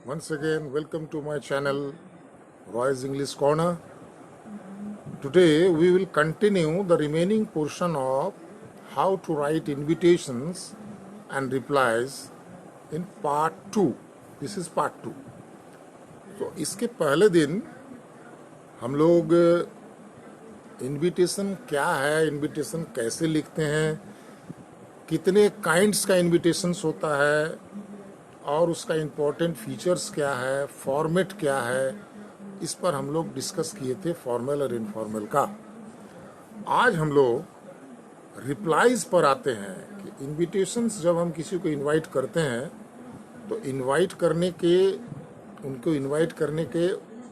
Once again, welcome to my channel, Roy's English Corner. Today, we will continue the remaining portion of how to write invitations and replies in part 2. This is part 2. तो इसके पहले दिन हम लोग invitation क्या है, invitation कैसे लिखते हैं, कितने काइंड्स का इनविटेशंस होता है और उसका इम्पोर्टेंट फीचर्स क्या है, फॉर्मेट क्या है, इस पर हम लोग डिस्कस किए थे फॉर्मल और इनफॉर्मल का। आज हम लोग रिप्लाईज पर आते हैं कि इनविटेशंस जब हम किसी को इनवाइट करते हैं तो उनको इनवाइट करने के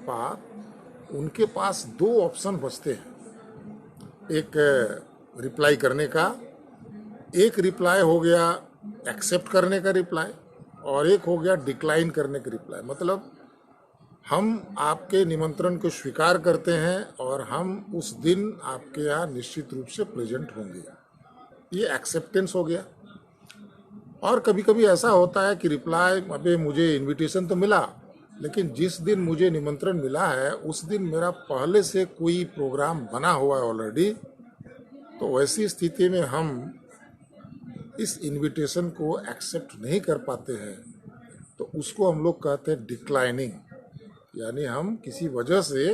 बाद उनके पास दो ऑप्शन बचते हैं। एक रिप्लाई करने का, एक रिप्लाई हो गया एक्सेप्ट करने का रिप्लाई और एक हो गया डिक्लाइन करने का रिप्लाई। मतलब हम आपके निमंत्रण को स्वीकार करते हैं और हम उस दिन आपके यहाँ निश्चित रूप से प्रेजेंट होंगे, ये एक्सेप्टेंस हो गया। और कभी कभी ऐसा होता है कि रिप्लाई, अबे मुझे इनविटेशन तो मिला लेकिन जिस दिन मुझे निमंत्रण मिला है उस दिन मेरा पहले से कोई प्रोग्राम बना हुआ है ऑलरेडी, तो वैसी स्थिति में हम इस इनविटेशन को एक्सेप्ट नहीं कर पाते हैं, तो उसको हम लोग कहते हैं डिक्लाइनिंग, यानी हम किसी वजह से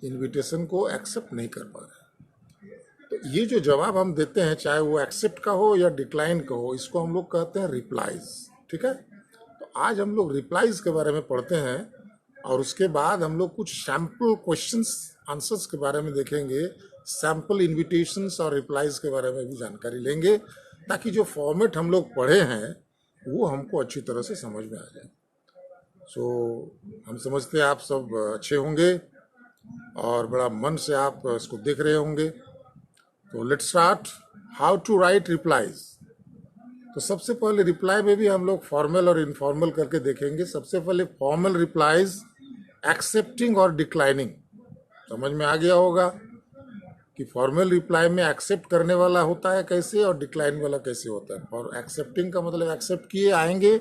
इनविटेशन को एक्सेप्ट नहीं कर पा रहे। तो ये जो जवाब हम देते हैं, चाहे वो एक्सेप्ट का हो या डिक्लाइन का हो, इसको हम लोग कहते हैं रिप्लाईज। ठीक है, तो आज हम लोग रिप्लाईज के बारे में पढ़ते हैं और उसके बाद हम लोग कुछ सैम्पल क्वेश्चंस आंसर्स के बारे में देखेंगे, सैम्पल इन्विटेशंस और रिप्लाईज के बारे में भी जानकारी लेंगे, ताकि जो फॉर्मेट हम लोग पढ़े हैं वो हमको अच्छी तरह से समझ में आ जाए। हम समझते हैं आप सब अच्छे होंगे और बड़ा मन से आप इसको देख रहे होंगे। तो let's start how to write replies. तो सबसे पहले रिप्लाई में भी हम लोग फॉर्मल और इनफॉर्मल करके देखेंगे। सबसे पहले फॉर्मल रिप्लाईज एक्सेप्टिंग और डिक्लाइनिंग। समझ में आ गया होगा कि फॉर्मल रिप्लाई में एक्सेप्ट करने वाला होता है कैसे और डिक्लाइन वाला कैसे होता है। और एक्सेप्टिंग का मतलब एक्सेप्ट किए आएंगे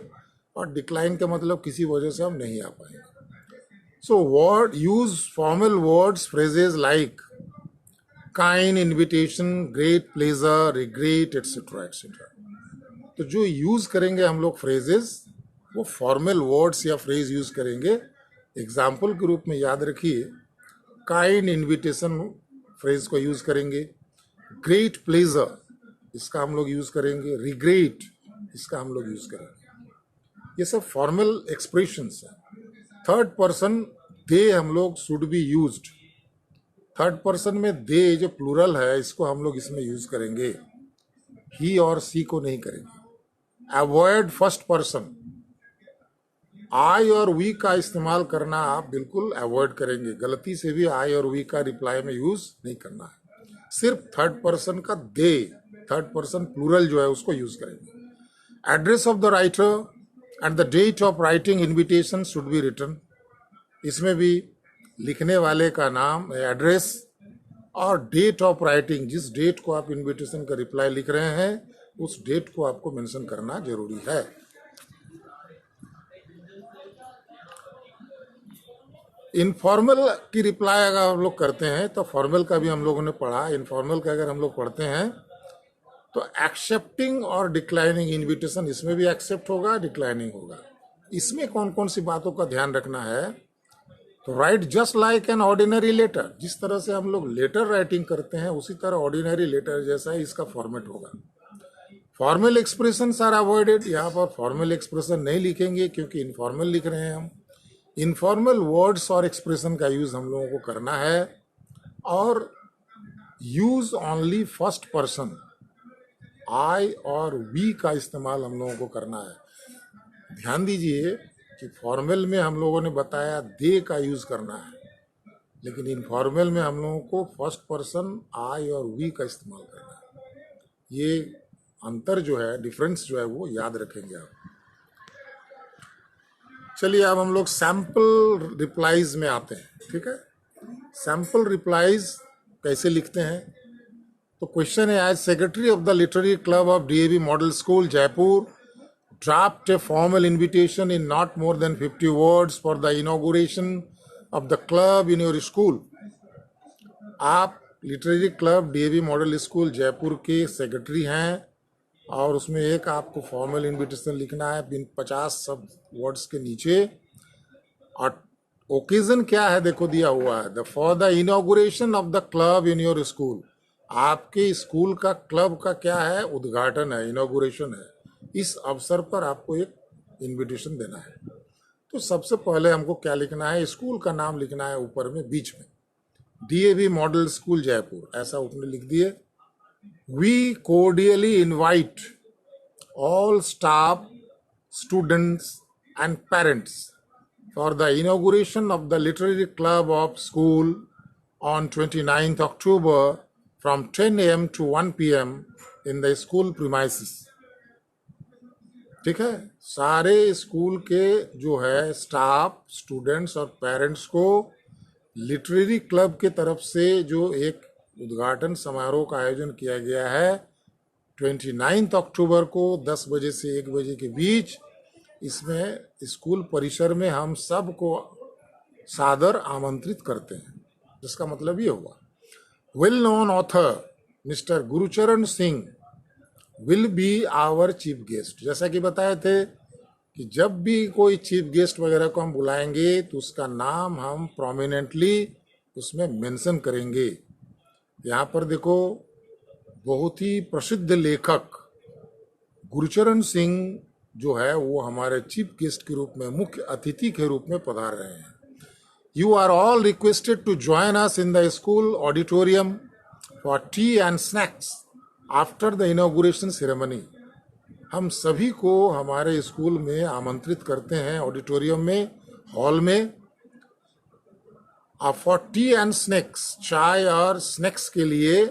और डिक्लाइन का मतलब किसी वजह से हम नहीं आ पाएंगे। So word use formal words phrases like kind, invitation, great pleasure, regret, etcetera etcetera. तो जो यूज करेंगे हम लोग फ्रेजेस, वो फॉर्मल वर्ड्स या फ्रेज यूज करेंगे। एग्जाम्पल के रूप में याद रखिए, काइंड इन्विटेशन फ्रेज को यूज करेंगे, ग्रेट प्लेजर इसका हम लोग यूज करेंगे, रिग्रेट इसका हम लोग यूज करेंगे। ये सब फॉर्मल एक्सप्रेशंस हैं। थर्ड पर्सन दे हम लोग should be used. Third person में दे जो प्लूरल है इसको हम लोग इसमें यूज करेंगे, ही और सी को नहीं करेंगे। अवॉइड फर्स्ट पर्सन, आई और वी का इस्तेमाल करना आप बिल्कुल अवॉइड करेंगे। गलती से भी आई और वी का रिप्लाई में यूज नहीं करना है। सिर्फ थर्ड पर्सन का दे, थर्ड पर्सन प्लूरल जो है उसको यूज करेंगे। Address of the writer and the date of writing invitation should be written. इसमें भी लिखने वाले का नाम, एड्रेस और डेट ऑफ राइटिंग, जिस डेट को आप इन्विटेशन का रिप्लाई लिख रहे हैं उस डेट को आपको मेंशन करना जरूरी है। इनफॉर्मल की रिप्लाई अगर हम लोग करते हैं तो फॉर्मल का भी हम लोगों ने पढ़ा। इनफॉर्मल का अगर हम लोग पढ़ते हैं तो एक्सेप्टिंग और डिक्लाइनिंग इन्विटेशन, इसमें भी एक्सेप्ट होगा, डिक्लाइनिंग होगा। इसमें कौन कौन सी बातों का ध्यान रखना है? तो write just like an ordinary letter. जिस तरह से हम लोग लेटर राइटिंग करते हैं उसी तरह ऑर्डिनरी लेटर जैसा ही इसका फॉर्मेट होगा। Formal expressions are avoided. यहाँ पर फॉर्मल एक्सप्रेशन नहीं लिखेंगे क्योंकि इनफॉर्मल लिख रहे हैं हम। इनफॉर्मल वर्ड्स और एक्सप्रेशन का यूज हम लोगों को करना है और यूज ओनली फर्स्ट पर्सन, आई और वी का इस्तेमाल हम लोगों को करना है। ध्यान दीजिए कि फॉर्मल में हम लोगों ने बताया दे का यूज करना है, लेकिन इनफॉर्मल में हम लोगों को फर्स्ट पर्सन आई और वी का इस्तेमाल करना है। ये अंतर जो है, डिफरेंस जो है, वो याद रखेंगे आप। चलिए अब हम लोग सैम्पल रिप्लाईज में आते हैं। ठीक है, सैम्पल रिप्लाईज कैसे लिखते हैं? तो क्वेश्चन है, as secretary of the literary club of DAV model school Jaipur, draft a formal invitation in not more than 50 words for the inauguration of the club in your school. आप literary club DAV model school Jaipur के secretary हैं और उसमें एक आपको formal invitation लिखना है 50 सब वर्ड्स के नीचे। और ओकेजन क्या है देखो दिया हुआ है, for the inauguration of the club in your school. आपके स्कूल का क्लब का क्या है, उद्घाटन है, इनॉग्रेशन है। इस अवसर पर आपको एक इनविटेशन देना है। तो सबसे पहले हमको क्या लिखना है, स्कूल का नाम लिखना है ऊपर में बीच में, डीएवी मॉडल स्कूल जयपुर, ऐसा ऊपर लिख दिए। We cordially invite all staff, students and parents for the inauguration of the literary club of school on 29th October from 10 a.m. to 1 p.m. in the school premises. ठीक है, सारे school के जो है स्टाफ, स्टूडेंट्स और parents को literary club के तरफ से जो एक उद्घाटन समारोह का आयोजन किया गया है 29 अक्टूबर को 10 बजे से 1 बजे के बीच, इसमें स्कूल परिसर में हम सब को सादर आमंत्रित करते हैं। जिसका मतलब ये हुआ, well known author mister Gurucharan Singh will be our chief guest. जैसा कि बताए थे कि जब भी कोई चीफ गेस्ट वगैरह को हम बुलाएंगे तो उसका नाम हम प्रोमिनेंटली उसमें मेंशन करेंगे। यहाँ पर देखो, बहुत ही प्रसिद्ध लेखक गुरुचरण सिंह जो है वो हमारे चीफ गेस्ट के रूप में, मुख्य अतिथि के रूप में पधार रहे हैं। You are all requested to join us in the school auditorium for tea and snacks after the inauguration ceremony. हम सभी को हमारे स्कूल में आमंत्रित करते हैं ऑडिटोरियम में, हॉल में, फॉर टी एंड स्नैक्स, चाय और स्नैक्स के लिए,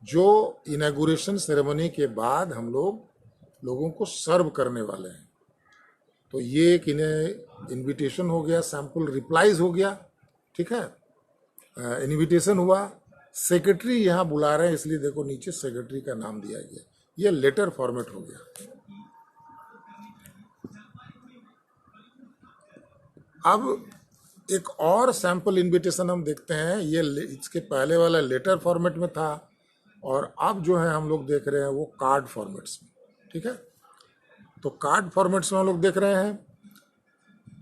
जो इनॉग्रेशन सेरेमनी के बाद हम लोगों को सर्व करने वाले हैं। तो ये एक इन्हें इनविटेशन हो गया, सैम्पल रिप्लाईज हो गया। ठीक है, इनविटेशन हुआ, सेक्रेटरी यहाँ बुला रहे हैं इसलिए देखो नीचे सेक्रेटरी का नाम दिया गया। ये लेटर फॉर्मेट हो गया। अब एक और सैम्पल इनविटेशन हम देखते हैं। ये इसके पहले वाला लेटर फॉर्मेट में था और अब जो है हम लोग देख रहे हैं वो कार्ड फॉर्मेट्स में। ठीक है, तो कार्ड फॉर्मेट्स में हम लोग देख रहे हैं।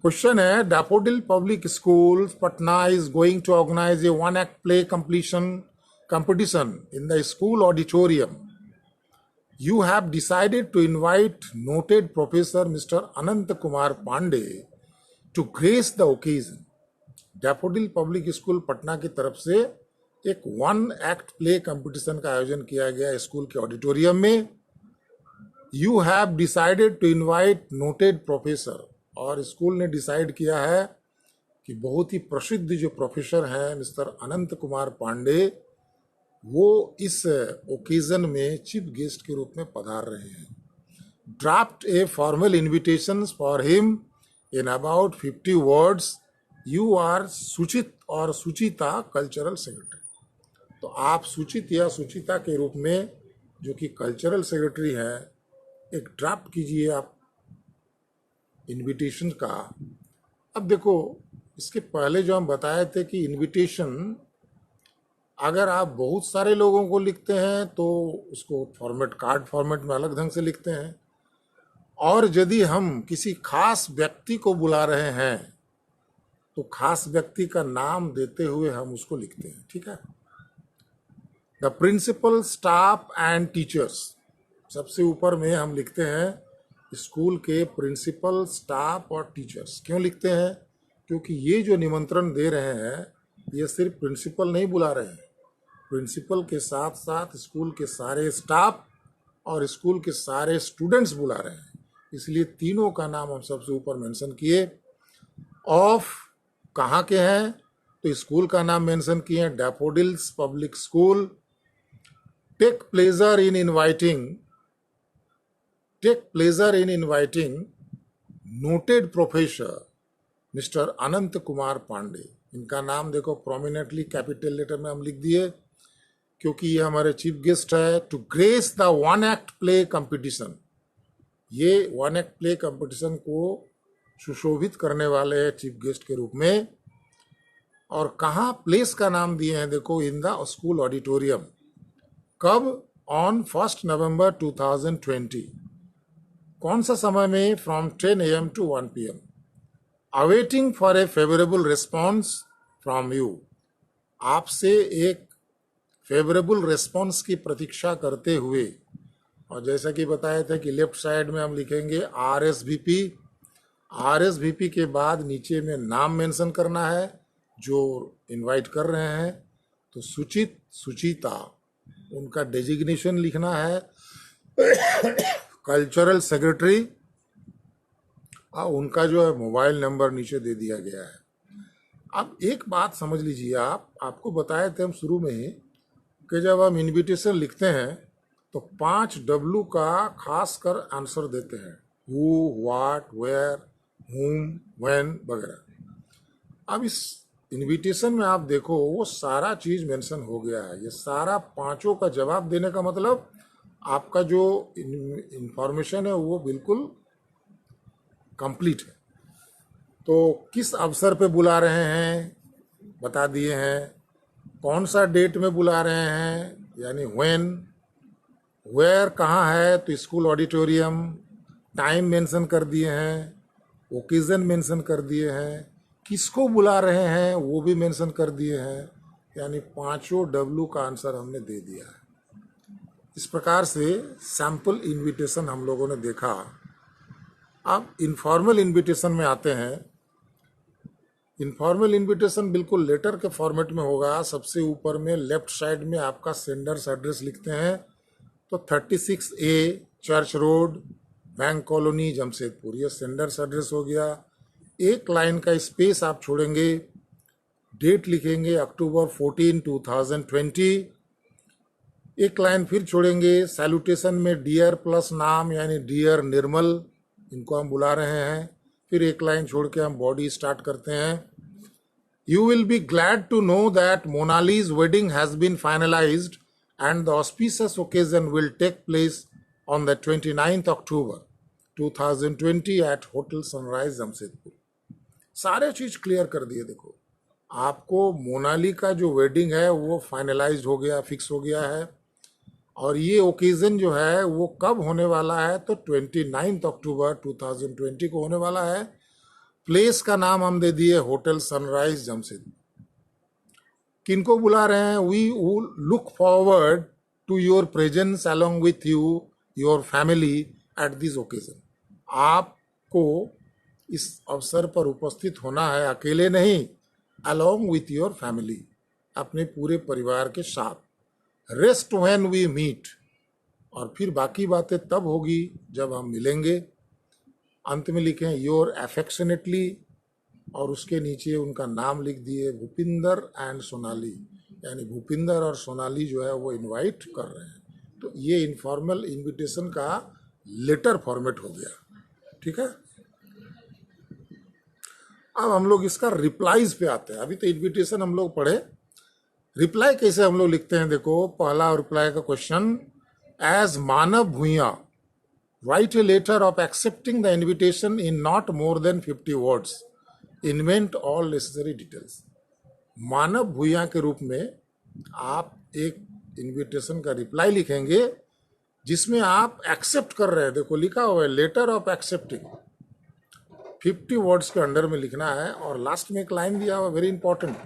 क्वेश्चन है, daffodil public school Patna is going to organize a 1 act play competition in the school auditorium. You have decided to invite noted Professor Mr. Anant Kumar Pandey to grace the occasion. Daffodil public school Patna की तरफ से एक 1 act play competition का आयोजन किया गया school के auditorium में। You have decided to invite noted professor, और स्कूल ने डिसाइड किया है कि बहुत ही प्रसिद्ध जो प्रोफेसर हैं मिस्टर अनंत कुमार पांडे, वो इस ओकेजन में चीफ गेस्ट के रूप में पधार रहे हैं। Draft a formal invitation for him in about 50 words. You are Suchit और सुचिता कल्चरल सेक्रेटरी। तो आप सुचित या सुचिता के रूप में, जो कि कल्चरल सेक्रेटरी हैं, एक ड्राफ्ट कीजिए आप इनविटेशन का। अब देखो, इसके पहले जो हम बताए थे कि इनविटेशन अगर आप बहुत सारे लोगों को लिखते हैं तो उसको फॉर्मेट, कार्ड फॉर्मेट में अलग ढंग से लिखते हैं, और यदि हम किसी खास व्यक्ति को बुला रहे हैं तो खास व्यक्ति का नाम देते हुए हम उसको लिखते हैं। ठीक है, the principal, staff and teachers, सबसे ऊपर में हम लिखते हैं स्कूल के प्रिंसिपल, स्टाफ और टीचर्स। क्यों लिखते हैं? क्योंकि ये जो निमंत्रण दे रहे हैं ये सिर्फ प्रिंसिपल नहीं बुला रहे हैं, प्रिंसिपल के साथ साथ स्कूल के सारे स्टाफ और स्कूल के सारे स्टूडेंट्स बुला रहे हैं, इसलिए तीनों का नाम हम सबसे ऊपर मेंशन किए। ऑफ कहाँ के हैं तो स्कूल का नाम मेंशन किए, daffodils public school. Take pleasure in inviting noted professor mister Anant Kumar Pandey. इनका नाम देखो प्रोमिनेंटली कैपिटल लेटर में हम लिख दिए क्योंकि ये हमारे चीफ गेस्ट है। To grace the 1 act play competition, ये वन एक्ट प्ले कंपटीशन को सुशोभित करने वाले हैं चीफ गेस्ट के रूप में। और कहाँ प्लेस का नाम दिए हैं देखो, इन द स्कूल ऑडिटोरियम। कब? ऑन 1 नवंबर 2020। कौन सा समय में? From 10 AM to 1 PM। Awaiting for a favourable response from you. आपसे एक फेवरेबल रिस्पॉन्स की प्रतीक्षा करते हुए। और जैसा कि बताया था कि लेफ्ट साइड में हम लिखेंगे RSVP। RSVP के बाद नीचे में नाम मेंशन करना है जो इनवाइट कर रहे हैं। तो सुचित, सुचिता, उनका डेजिग्नेशन लिखना है, कल्चरल सेक्रेटरी, और उनका जो है मोबाइल नंबर नीचे दे दिया गया है। अब एक बात समझ लीजिए, आपको बताए थे हम शुरू में ही कि जब हम इनविटेशन लिखते हैं तो 5 W का खास कर आंसर देते हैं, हु, व्हाट, वेयर, हुम, व्हेन वगैरह। अब इस इनविटेशन में आप देखो वो सारा चीज मेंशन हो गया है। ये सारा 5 का जवाब देने का मतलब आपका जो इंफॉर्मेशन है वो बिल्कुल कंप्लीट है। तो किस अवसर पे बुला रहे हैं बता दिए हैं, कौन सा डेट में बुला रहे हैं यानी व्हेन, वेयर कहाँ है तो स्कूल ऑडिटोरियम, टाइम मेंशन कर दिए हैं, ओकेजन मेंशन कर दिए हैं, किसको बुला रहे हैं वो भी मेंशन कर दिए हैं। यानी 5 W का आंसर हमने दे दिया है। इस प्रकार से सैंपल इनविटेशन हम लोगों ने देखा। अब इनफॉर्मल इनविटेशन में आते हैं। इनफॉर्मल इनविटेशन बिल्कुल लेटर के फॉर्मेट में होगा। सबसे ऊपर में लेफ्ट साइड में आपका सेंडर्स एड्रेस लिखते हैं। तो 36A church road, bank colony, Jamshedpur, ये सेंडर्स एड्रेस हो गया। एक लाइन का स्पेस आप छोड़ेंगे, डेट लिखेंगे अक्टूबर 14, 2020। एक लाइन फिर छोड़ेंगे, सैल्यूटेशन में डियर प्लस नाम यानी डियर निर्मल, इनको हम बुला रहे हैं। फिर एक लाइन छोड़ के हम बॉडी स्टार्ट करते हैं। You will be glad to know that Monali's wedding has been finalised and the auspicious occasion will take place on the 29th October 2020 at Hotel Sunrise Jamshedpur. सारे चीज क्लियर कर दिए। देखो आपको मोनाली का जो वेडिंग है वो फाइनलाइज्ड हो गया, फिक्स हो गया है। और ये ओकेजन जो है वो कब होने वाला है तो 29 अक्टूबर 2020 को होने वाला है। प्लेस का नाम हम दे दिए होटल सनराइज जमशेदपुर। किनको बुला रहे हैं? We look forward to your presence along with you your family at this occasion. आपको इस अवसर पर उपस्थित होना है, अकेले नहीं, अलोंग विथ योर फैमिली, अपने पूरे परिवार के साथ। रेस्ट व्हेन वी मीट, और फिर बाकी बातें तब होगी जब हम मिलेंगे। अंत में लिखें योर अफेक्शनेटली, और उसके नीचे उनका नाम लिख दिए भूपिंदर एंड सोनाली, यानी भूपिंदर और सोनाली जो है वो इनवाइट कर रहे हैं। तो ये इनफॉर्मल इनविटेशन का लेटर फॉर्मेट हो गया। ठीक है, अब हम लोग इसका रिप्लाईज पे आते हैं। अभी तो इनविटेशन हम लोग पढ़े, रिप्लाई कैसे हम लोग लिखते हैं। देखो पहला रिप्लाई का question, as Manav Bhuya write a letter of accepting the invitation in not more than 50 words, invent all necessary details. Manav Bhuya के रूप में आप एक इन्विटेशन का रिप्लाई लिखेंगे जिसमें आप एक्सेप्ट कर रहे हैं। देखो लिखा हुआ है लेटर ऑफ एक्सेप्टिंग, 50 वर्ड्स के अंडर में लिखना है। और लास्ट में एक लाइन दिया हुआ very important,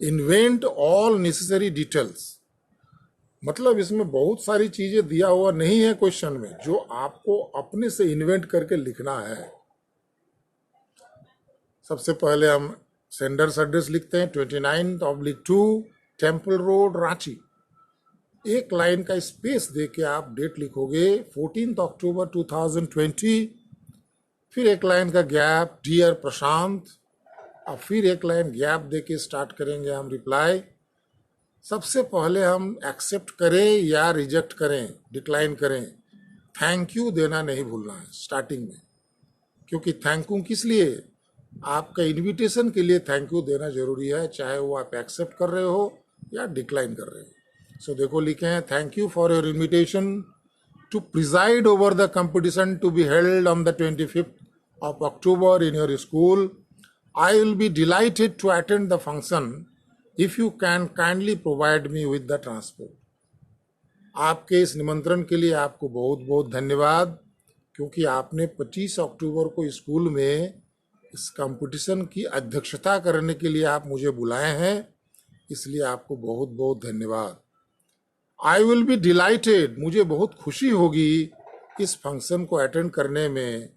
invent all necessary details. मतलब इसमें बहुत सारी चीजें दिया हुआ नहीं है क्वेश्चन में, जो आपको अपने से इन्वेंट करके लिखना है। सबसे पहले हम सेंडर्स एड्रेस लिखते हैं 29/2 टेम्पल रोड रांची। एक लाइन का स्पेस देके आप डेट लिखोगे 14 अक्टूबर 2020। फिर एक लाइन का गैप, डियर प्रशांत, और फिर एक लाइन गैप देके स्टार्ट करेंगे हम रिप्लाई। सबसे पहले हम एक्सेप्ट करें या रिजेक्ट करें, डिक्लाइन करें, थैंक यू देना नहीं भूलना है स्टार्टिंग में। क्योंकि थैंक यू किस लिए? आपका इनविटेशन के लिए थैंक यू देना जरूरी है, चाहे वो आप एक्सेप्ट कर रहे हो या डिक्लाइन कर रहे हो। सो देखो लिखे हैं, thank you for your invitation to preside over the competition to be held on the 25th of October in your school. I will be delighted to attend the function if you can kindly provide me with the transport. आपके इस निमंत्रण के लिए आपको बहुत बहुत धन्यवाद, क्योंकि आपने 25 अक्टूबर को स्कूल में इस कंपटीशन की अध्यक्षता करने के लिए आप मुझे बुलाए हैं, इसलिए आपको बहुत बहुत धन्यवाद। आई विल बी डिलाइटेड, मुझे बहुत खुशी होगी इस फंक्शन को अटेंड करने में,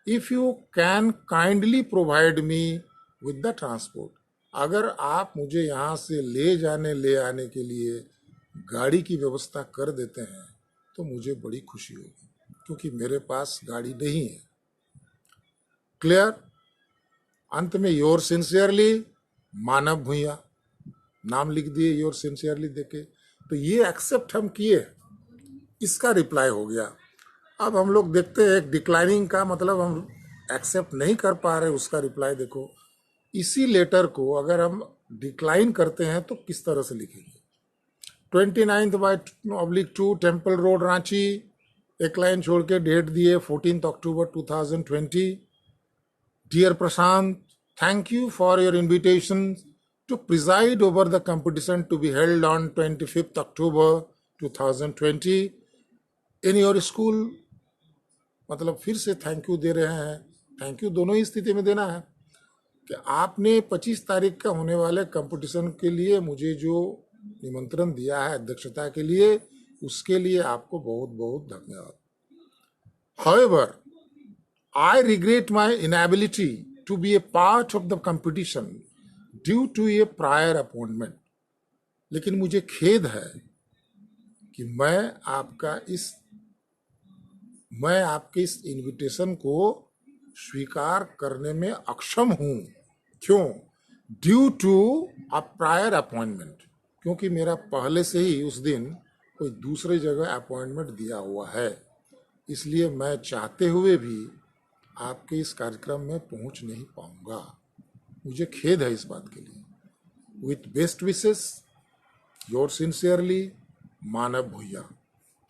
if you can kindly provide me with the transport, अगर आप मुझे यहाँ से ले आने के लिए गाड़ी की व्यवस्था कर देते हैं तो मुझे बड़ी खुशी होगी, क्योंकि मेरे पास गाड़ी नहीं है। क्लियर? अंत में योर सिंसियरली मानव भूया, नाम लिख दिए योर सिंसियरली देके, तो ये एक्सेप्ट हम किए, इसका रिप्लाई हो गया। अब हम लोग देखते हैं डिक्लाइनिंग का मतलब हम एक्सेप्ट नहीं कर पा रहे, उसका रिप्लाई देखो। इसी लेटर को अगर हम डिक्लाइन करते हैं तो किस तरह से लिखेंगे? 29/2 टेम्पल रोड रांची, एक लाइन छोड़ के डेट दिए 14 October 2020। Dear Prashant, thank you for your invitation to preside over the competition to be held on 25th October 2020 in your school। मतलब फिर से थैंक यू दे रहे हैं, थैंक यू दोनों ही स्थिति में देना है कि आपने 25 तारीख का होने वाले कंपटीशन के लिए मुझे जो निमंत्रण दिया है अध्यक्षता के लिए, उसके लिए आपको बहुत बहुत धन्यवाद। However, I regret my inability to be a part of the competition due to a prior appointment, लेकिन मुझे खेद है कि मैं आपके इस इनविटेशन को स्वीकार करने में अक्षम हूँ। क्यों? Due to a prior appointment, क्योंकि मेरा पहले से ही उस दिन कोई दूसरे जगह अपॉइंटमेंट दिया हुआ है, इसलिए मैं चाहते हुए भी आपके इस कार्यक्रम में पहुँच नहीं पाऊँगा। मुझे खेद है इस बात के लिए। With best wishes, your sincerely Manav Bhuya.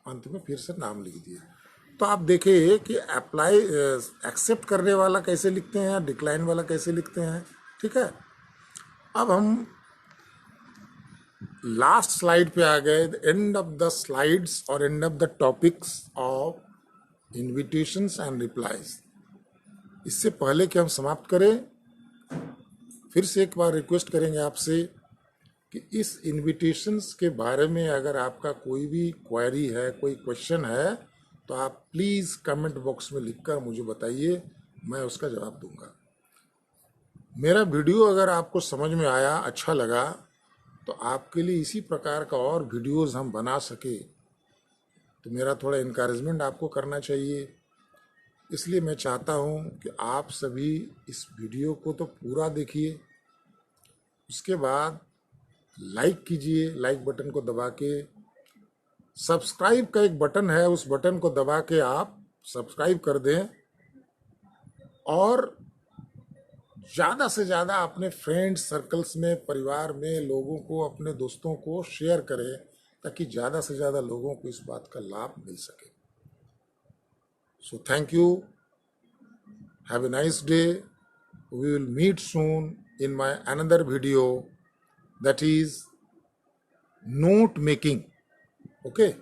अंत में फिर से नाम लिख दिए। तो आप देखिए कि अप्लाई एक्सेप्ट करने वाला कैसे लिखते हैं, डिक्लाइन वाला कैसे लिखते हैं। ठीक है, अब हम लास्ट स्लाइड पे आ गए, एंड ऑफ द स्लाइड्स और end of the topics of invitations and replies. इससे पहले कि हम समाप्त करें, फिर से एक बार रिक्वेस्ट करेंगे आपसे कि इस इनविटेशंस के बारे में अगर आपका कोई भी क्वेरी है, कोई क्वेश्चन है, तो आप प्लीज़ कमेंट बॉक्स में लिखकर मुझे बताइए, मैं उसका जवाब दूंगा। मेरा वीडियो अगर आपको समझ में आया, अच्छा लगा, तो आपके लिए इसी प्रकार का और वीडियोस हम बना सके, तो मेरा थोड़ा इनकरेजमेंट आपको करना चाहिए। इसलिए मैं चाहता हूं कि आप सभी इस वीडियो को तो पूरा देखिए, उसके बाद लाइक कीजिए, लाइक बटन को दबा के। सब्सक्राइब का एक बटन है, उस बटन को दबा के आप सब्सक्राइब कर दें, और ज़्यादा से ज़्यादा अपने फ्रेंड्स सर्कल्स में, परिवार में लोगों को, अपने दोस्तों को शेयर करें, ताकि ज़्यादा से ज़्यादा लोगों को इस बात का लाभ मिल सके। So thank you. Have a nice day. We will meet soon in my another video, that is note making. Okay.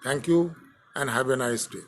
Thank you and have a nice day.